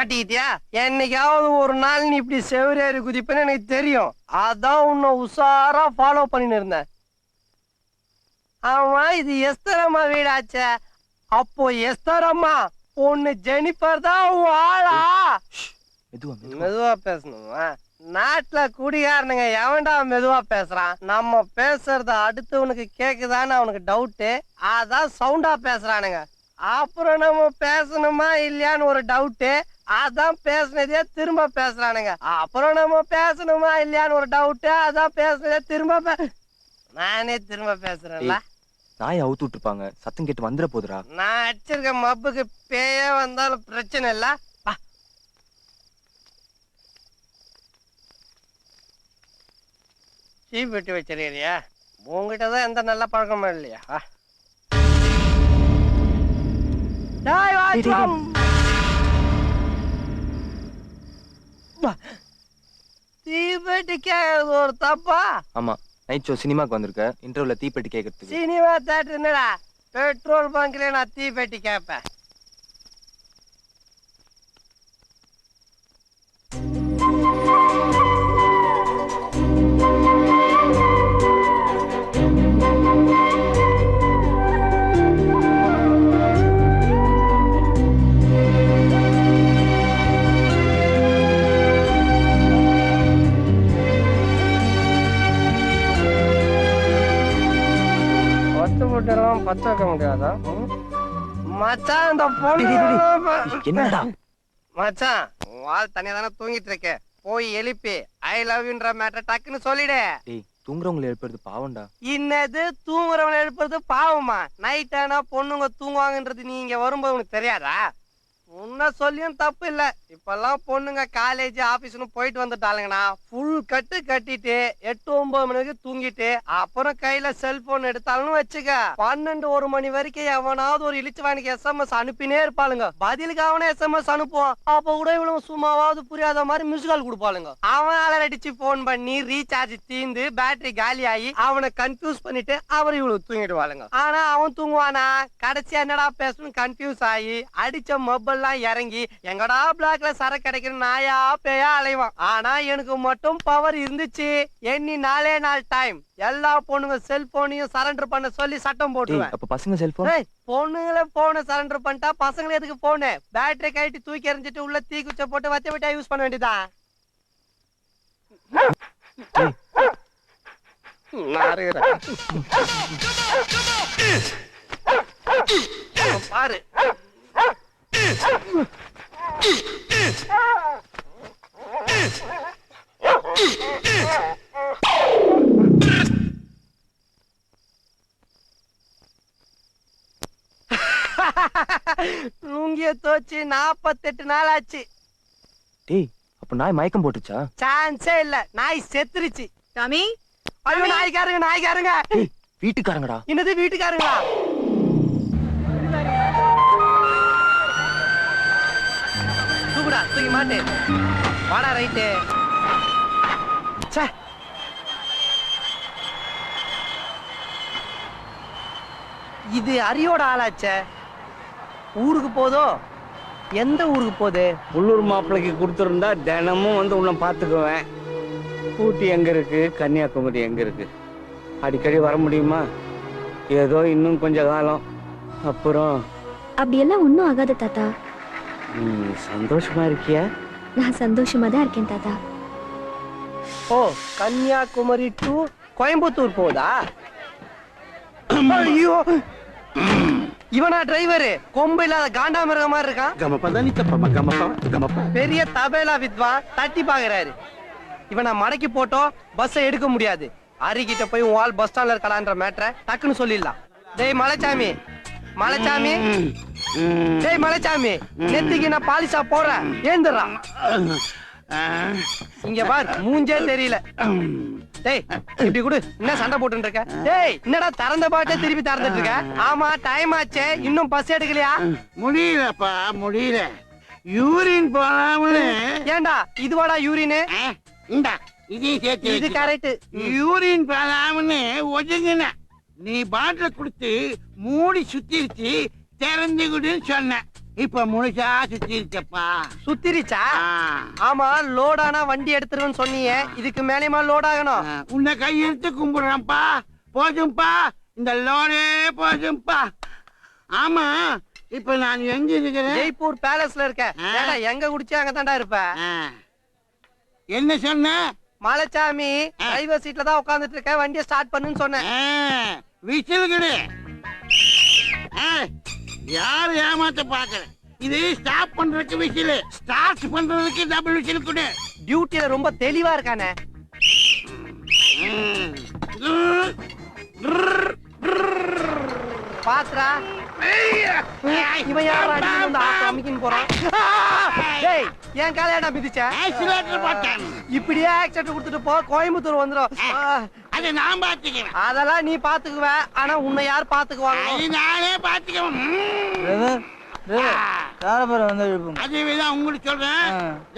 மாட்டிக்கிட்டியா? என்னைக்காவது ஒரு நாள் நீ இப்படி செவரேறி குதிப்பேன்னு எனக்கு தெரியும். அதான் உன்னை உஷாரா ஃபாலோ பண்ணின்னு இருந்தேன். ஆமா, இது எஸ்தரம்மா வீடாச்சே. அப்போ எஸ்தரம்மா பொண்ணு ஜெனிஃபர் தான் ஆளா? மெதுவா பேசணுமா? நாட்டுல குடிகாரனுங்க எவன்டா மெதுவா பேசுறான்? நம்ம பேசுறத அடுத்தவனுக்கு கேக்குதான்னு அவனுக்கு டவுட்டு, அதான் சவுண்டா பேசுறானுங்க. அப்புறம் நம்ம பேசணுமா இல்லையான்னு ஒரு டவுட்டு, அதான் பேசுனதே திரும்ப பேசுறானுங்க. அப்புறம் நம்ம பேசணுமா இல்லையான்னு ஒரு டவுட்டு, அதான் பேசுனதே திரும்ப நானே திரும்ப பேசுறேன்ல. நாயை அவுத்து விட்டுருப்பாங்க, சத்தம் கேட்டு வந்துட போதுரா. நான் அடிச்சிருக்க மப்புக்கு பேயே வந்தாலும் பிரச்சனை இல்ல. சீப் வச்சிருக்கிறியா? உங்ககிட்டதான் எந்த நல்ல பழக்கமும் இல்லையா? தீப்பெட்டி கேக்குறது ஒரு தப்பா? ஆமா, நைட் ஷோ சினிமாக்கு வந்திருக்க, இன்டர்வியூல தீப்பெட்டி கேக்குறதுக்கு. சினிமா தேட்டர் என்னடா? பெட்ரோல் பங்க்ல நான் தீப்பெட்டி கேட்பேன். பத்த வைக்க முடியாதா மச்சான்? இந்த பொண்ணு என்னடா மச்சான், வால் தனியா தானே தூங்கிட்டு இருக்க, போய் எழுப்பி ஐ லவ் யூன்ற மேட்டர் டக்குன்னு சொல்லிடு. தூங்குறவங்களை எழுப்புறது பாவம்டா. இன்னது தூங்குறவங்களை எழுப்புறது பாவமா? நைட் ஆனா பொண்ணுங்க தூங்குவாங்கன்றது நீ இங்க வரும்போது உனக்கு தெரியாதா? உன்ன சொல்லியும் தப்பு இல்ல. இப்பெல்லாம் பொண்ணுங்க காலேஜ் ஆபீஸ்னு போயிட்டு வந்துட்டாளுங்கண்ணா, ஃபுல் கட்டு கட்டிட்டு 8-9 மணிக்கு தூங்கிட்டு அப்புறம் கையில செல்போன் எடுத்தாலும் வச்சுக்க 12-1 மணி வரைக்கும் எவனாவது ஒரு இழிச்சுவானுக்கு SMS அனுப்பினே இருப்பாளுங்க. பதிலுக்கு அவனே SMS அனுப்புவான். அப்ப கூட இவளும் சும்மாவாவது புரியாத மாதிரி மிஸ்கால் கொடுப்பாளுங்க. அவன் அலடிச்சு போன் பண்ணி ரீசார்ஜ் தீந்து பேட்டரி காலி ஆகி அவனை கன்ஃபியூஸ் பண்ணிட்டு அவர் இவளுக்கு தூங்கிடுவாளுங்க. ஆனா அவன் தூங்குவானா? கடைசியா என்னடா பேசணும் கன்ஃபியூஸ் ஆகி அடிச்ச மொபைல் இறங்கி எங்கடா பிளாக்ல சரக்கு கிடைக்கிற நாயா பேயா அலைவான். ஆனா எனக்கு மட்டும் பவர் இருந்துச்சு. எண்ணி 4 டைம் எல்லா பொண்ணுங்க செல்போனையும் சரண்டர் பண்ண சொல்லி சட்டம் போட்டுருவேன். அப்ப பசங்க செல்போன், பொண்ணுங்கள போன சரண்டர் பண்ணிட்டா பசங்களை எதுக்கு போனு? பேட்டரி கழட்டி தூக்கி எறிஞ்சிட்டு உள்ள தீ குச்சை போட்டு வச்ச விட்டா யூஸ் பண்ண வேண்டியதா? பாரு லுங்கிய தோச்சு 48 நாள் ஆச்சு. டேய், அப்ப நாய் மயக்கம் போட்டுச்சா? சான்ஸே இல்ல, நாய் செத்துருச்சு. சாமி, ஐயோ நாய்க்காரங்க. வீட்டுக்காரங்கடா. என்னது வீட்டுக்காரங்களா? தூக்குடா, தூக்கி மாட்டு. வாடா ரைட்டு. இது அரியோட ஆளாச்சே. ஊருக்கு போதோ? எந்த ஊருக்கு போகுது? உள்ளூர் மாப்பிள்ளைக்கு கொடுத்துருந்தா தினமும் வந்து உன்னை பார்த்துக்குவேன். ஊட்டி எங்க இருக்கு, கன்னியாகுமரி எங்க இருக்கு? அடிக்கடி வர முடியுமா? ஏதோ இன்னும் கொஞ்ச காலம், அப்புறம் அப்படியெல்லாம் ஒன்றும் ஆகாது தாத்தா. நீ சந்தோஷமா இருக்கியா? நான் சந்தோஷமா தான் இருக்கேன் தாத்தா. ஓ, கன்னியாகுமரி டு கோயம்புத்தூர் போதா? ஐயோ, இவனா டிரைவர்? கொம்பு இல்லாத காண்டா மிருக மாதிரி இருக்கான். பெரிய தபேலா வித்வான் தட்டி பாக்குறாரு. இவனை மடக்கி போட்டோம் பஸ் எடுக்க முடியாது. அருகிட்ட போய் வால் பஸ் ஸ்டாண்ட்ல இருக்கலான்ற மேட்டரை டக்குன்னு சொல்லிடலாம். டேய் மலைச்சாமி, டேய் மலைச்சாமி, நெத்திக்கு நான் பாலிசா போறேன், ஏந்துடுறா. இங்க பார், மூஞ்சே தெரியல. டேய் இப்படி குடு. என்ன சண்டை போட்டு இருக்க? டேய் என்னடா திறந்த பாட்டே திருப்பி திறந்துட்டு இருக்க? ஆமா, டைம் ஆச்சே, இன்னும் பஸ் எடுக்கலையா? முடியலப்பா, முடியல. யூரின் போலாம்னு. ஏண்டா இதுவாடா யூரின்? இது கரெக்ட். யூரின் போலாம்னு ஒதுங்கின. நீ பாட்டில குடுத்து மூடி சுத்திருச்சு, திறந்து குடுன்னு சொன்ன. இப்ப முழுசா சுத்திருச்சப்பா. சுத்திருச்சா? ஆ. ஆமா, லோடானா வண்டி எடுத்துருன்னு சொன்னீங்க. இதுக்கு மேலேயுமா லோட் ஆகணும்? உன்னை கையெடுத்து கும்பிடுறேன்ப்பா. போதும்பா, இந்த லோனே போதும்பா. ஆமா, இப்ப நான் எங்க இருக்கிறேன்? ஜெய்ப்பூர் பேலஸ்ல இருக்க. ஏடா, எங்க குடிச்சு அங்க தாண்டா இருப்ப. என்ன சொன்ன? மலைச்சாமி டிரைவர் சீட்ல தான் உட்கார்ந்துட்டு இருக்க, வண்டியை ஸ்டார்ட் பண்ணுன்னு சொன்னேன். விசில் கிடு. யார் ஏமாத்த பாக்குற? இது ஸ்டாப் பண்றதுக்கு விசில், ஸ்டார்ட் பண்றதுக்கு டபுள் விசில் கொடு. டியூட்டில ரொம்ப தெளிவா இருக்கானே. பாத்ரா, இவன் யார் அடிச்சு வந்து ஆட்டோ அமைக்கின்னு போறான்? டேய், என் காலையடா மிதிச்ச? ஆக்சிலேட்டர் போட்டேன். இப்படியே ஆக்சிலேட்டர் கொடுத்துட்டு போ, கோயம்புத்தூர் வந்துரும். அதை நான் பாத்துக்கிறேன். அதெல்லாம் நீ பாத்துக்குவ, ஆனா உன்னை யார் பாத்துக்குவாங்க? அது நானே பாத்துக்குவேன். அதுதான் உங்களுக்கு சொல்றேன்.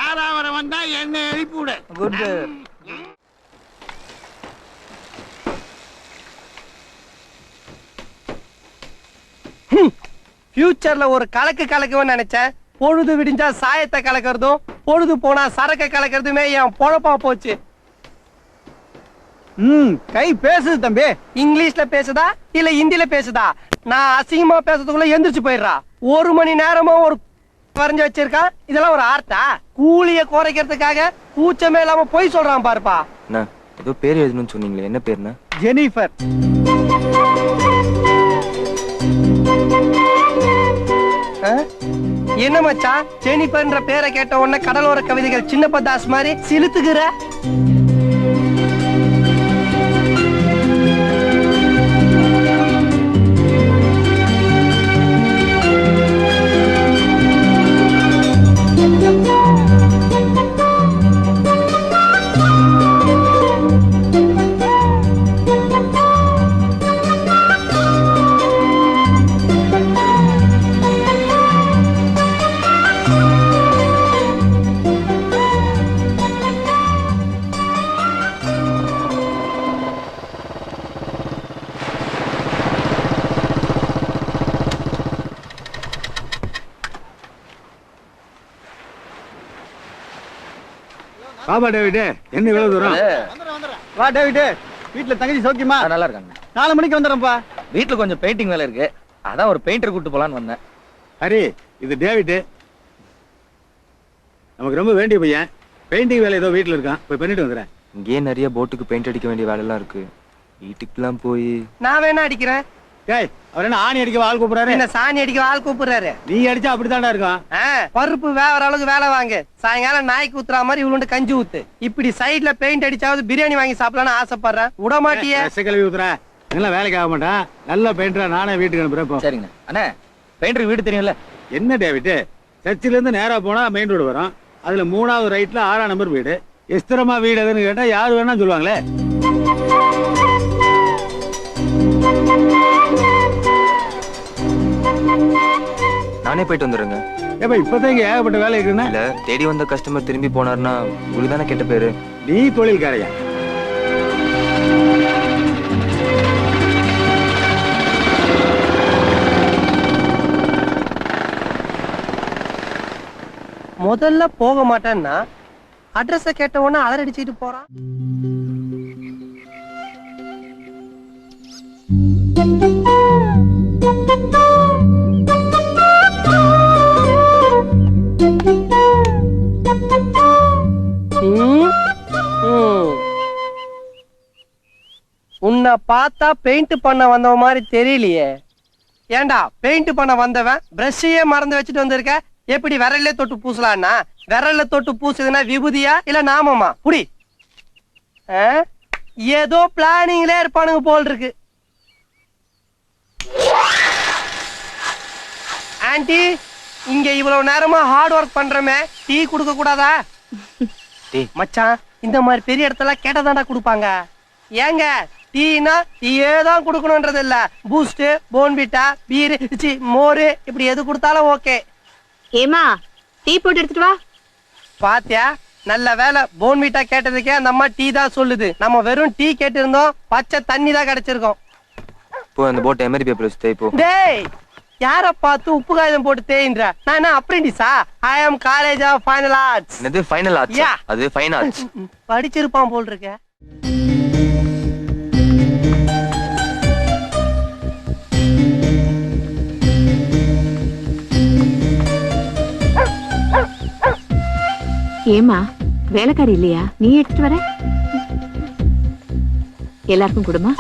யாராவர வந்தா என்ன எழுப்பி விடு. ஃபியூச்சர்ல ஒரு கலக்கு கலக்குவேன்னு நினைச்சேன். பொழுது விடிஞ்சா சாயத்தை கலக்கிறதும், பொழுது போனா சரக்க கலக்கிறதுமே என் பொழப்பா போச்சு. கை பேசுது தம்பி. இங்கிலீஷ்ல பேசுதா இல்ல ஹிந்தில பேசுதா? நான் அசிங்கமா பேசுறதுக்குள்ள எந்திரிச்சு போயிடுறா. 1 மணி நேரமா ஒரு வரைஞ்சு வச்சிருக்கான். இதெல்லாம் ஒரு ஆர்ட்டா? கூலிய குறைக்கிறதுக்காக கூச்சமே இல்லாம போய் சொல்றான் பாருப்பா. ஏதோ பேர் எழுதணும்னு சொன்னீங்களே, என்ன பேருண்ணா? ஜெனிஃபர். என்ன மச்சான், ஜெனிஃபர்ன்ற பேரை கேட்ட உடனே கடலோர கவிதைகள் சின்னப்ப தாஸ் மாதிரி சிலுத்துகிற? பாபா டேவிட், என்ன இவ்வளவு தூரம்? வா டேவிட், வீட்டுல தங்கச்சி சௌக்கியமா? நல்லா இருக்காங்க. 4 மணிக்கு வந்துடுறேன்ப்பா. வீட்டுல கொஞ்சம் பெயிண்டிங் வேலை இருக்கு, அதான் ஒரு பெயிண்டர் கூட்டு போலான்னு வந்தேன். ஹரி, இது டேவிட், நமக்கு ரொம்ப வேண்டிய பையன். பெயிண்டிங் வேலை ஏதோ வீட்டுல இருக்கான், போய் பண்ணிட்டு வந்துடுறேன். இங்கேயே நிறைய போட்டுக்கு பெயிண்ட் அடிக்க வேண்டிய வேலை எல்லாம் இருக்கு. வீட்டுக்குலாம் போய் நான் வேணா அடிக்கிறேன். டேய், அவர் என்ன ஆணி அடிக்க ஆள் கூப்பிடுறாரு? என்ன சாணி அடிக்க ஆள் கூப்பிடுறாரு? நீ அடிச்சா அப்படித்தான்டா இருக்கும். பருப்பு வேற அளவுக்கு வேலை வாங்க. சாயங்காலம் நாய்க்கு ஊத்துற மாதிரி இவளுண்டு கஞ்சி ஊத்து. இப்படி சைடுல பெயிண்ட் அடிச்சாவது பிரியாணி வாங்கி சாப்பிடலாம்னு ஆசைப்படுறேன். விட மாட்டியே. கழுவி ஊத்துற எல்லாம் வேலைக்கு ஆக மாட்டான். நல்ல பெயிண்டரா நானே வீட்டுக்கு அனுப்புறேன். சரிங்க அண்ணே. பெயிண்டருக்கு வீடு தெரியும்ல? என்ன டேவிட், சர்ச்சில இருந்து நேரா போனா மெயின் ரோடு வரும். அதுல 3வது ரைட்ல 6ஆம் நம்பர் வீடு. எஸ்திரமா வீடு எதுன்னு கேட்டா யாரு வேணா சொல்லுவாங்களே. நானே போயிட்டு வந்துடுறேங்க. ஏப்பா இப்பதான் இங்க ஏகப்பட்ட வேலை இருக்குன்னா? இல்ல, தேடி வந்த கஸ்டமர் திரும்பி போனார்னா உங்களுக்கு தானே கெட்ட பேரு. நீ தொழில்காரையா? முதல்ல போக மாட்டேன்னா அட்ரஸ கேட்ட உடனே அலறடிச்சுட்டு போறான். உன்னை பார்த்தா பெயிண்ட் பண்ண வந்தவ மாதிரி தெரியலையே. ஏண்டா, பெயிண்ட் பண்ண வந்தவன் பிரஷ்ஷையே மறந்து வச்சுட்டு வந்திருக்க. எப்படி விரல்ல தொட்டு பூசலான்னா? விரல்ல தொட்டு பூசுதுன்னா விபூதியா இல்ல நாமமா? புடி. ஏதோ பிளானிங்ல இருப்பானுங்க போல் இருக்கு. ஆன்ட்டி, இங்க இவ்வளவு நேரமா ஹார்ட் ஒர்க் பண்றமே, டீ குடுக்க கூடாதா? மச்சான், இந்த மாதிரி பெரிய இடத்துல கேட்டதாண்டா கொடுப்பாங்க. ஏங்க, டீனா டீயே தான் கொடுக்கணும்ன்றது இல்ல. பூஸ்ட், போன்விட்டா, பீர், மோரு இப்படி எது கொடுத்தாலும் ஓகே. ஏமா, டீ போட்டு எடுத்துட்டு வா. பாத்தியா, நல்ல வேலை போன்விட்டா கேட்டதுக்கே அந்த அம்மா டீ தான் சொல்லுது. நம்ம வெறும் டீ கேட்டு இருந்தோம், பச்சை தண்ணி தான் கிடைச்சிருக்கோம். இப்போ அந்த போட் எமரி பேப்பர் வச்சு இப்போ. டேய், யார பார்த்து உப்பு காயம் போட்டு தேயின்ற? நான் என்ன அப்ரெண்டிஸா? ஐ அம் காலேஜ் ஆஃப் ஃபைனல் ஆர்ட்ஸ். என்னது ஃபைனல் ஆர்ட்ஸ்? Yeah. அது ஃபைன் ஆர்ட்ஸ். படிச்சிருப்பான் போல் இருக்க. ஏமா வேலைக்காரி இல்லையா? நீ எடுத்துட்டு வர. எல்லாருக்கும் கொடுமா.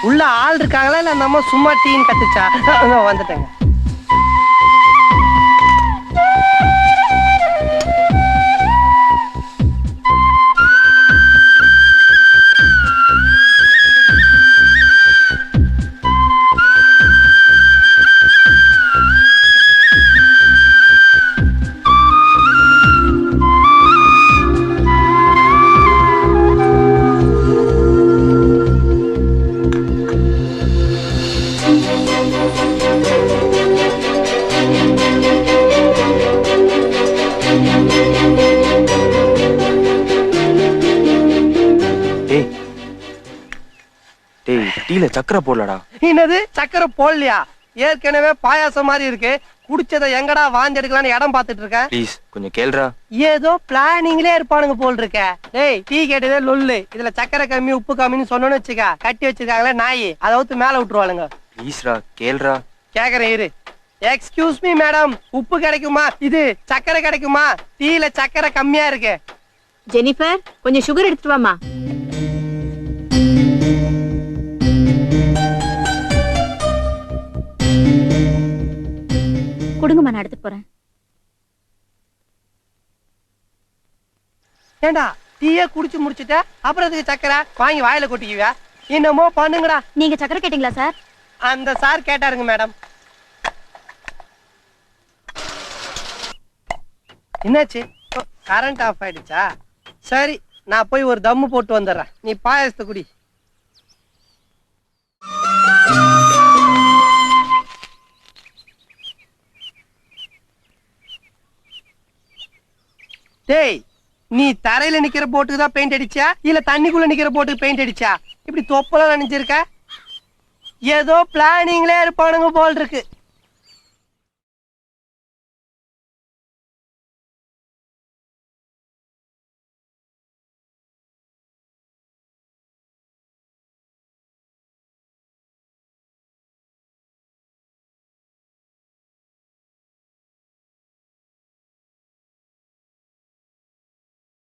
உள்ள ஆள் இருக்காங்களா இல்ல நம்ம சும்மா டீன் கத்துச்சா? வந்துட்டேங்க. டீல சக்கரை போடலடா. என்னது சக்கரை போடலையா? ஏற்கனவே பாயாசம் மாதிரி இருக்கு. குடிச்சதை எங்கடா வாந்தி எடுக்கலான்னு இடம் பாத்துட்டு இருக்கேன். ப்ளீஸ் கொஞ்சம் கேளுடா. ஏதோ பிளானிங்லயே இருப்பானுங்க போல் இருக்க. டேய் டீ கேட்டதே லொல்லு. இதுல சக்கரை கம்மி உப்பு கம்மின்னு சொன்னோன்னு வச்சுக்க, கட்டி வச்சிருக்காங்களே நாய், அதை ஊத்து மேல விட்டுருவாளுங்க. ப்ளீஸ்ரா கேளுடா. கேக்குறேன் இரு. எக்ஸ்கியூஸ் மீ மேடம், உப்பு கிடைக்குமா? இது சக்கரை கிடைக்குமா? டீல சக்கரை கம்மியா இருக்கு. ஜெனிஃபர் கொஞ்சம் சுகர் எடுத்துட்டு வாமா. கொடுங்கம்மா, நான் எடுத்துட்டு போறேன். ஏண்டா டீயே குடிச்சு முடிச்சுட்ட, அப்புறம் அதுக்கு சக்கரை வாங்கி வாயில கொட்டிக்குவியா? என்னமோ பண்ணுங்கடா. நீங்க சக்கரை கேட்டீங்களா சார்? அந்த சார் கேட்டாருங்க மேடம். என்னாச்சு? கரண்ட் ஆஃப் ஆயிடுச்சா? சரி, நான் போய் ஒரு தம்மு போட்டு வந்துடுறேன். நீ பாயாசத்தை குடி. டேய், நீ தரையில நிக்கிற போட்டுக்கு தான் பெயிண்ட் அடிச்சா இல்ல தண்ணிக்குள்ள நிக்கிற போட்டுக்கு பெயிண்ட் அடிச்சா? இப்படி தொப்பலாம் நினைச்சிருக்க. ஏதோ பிளானிங்ல இருப்பானுங்க போல் இருக்கு.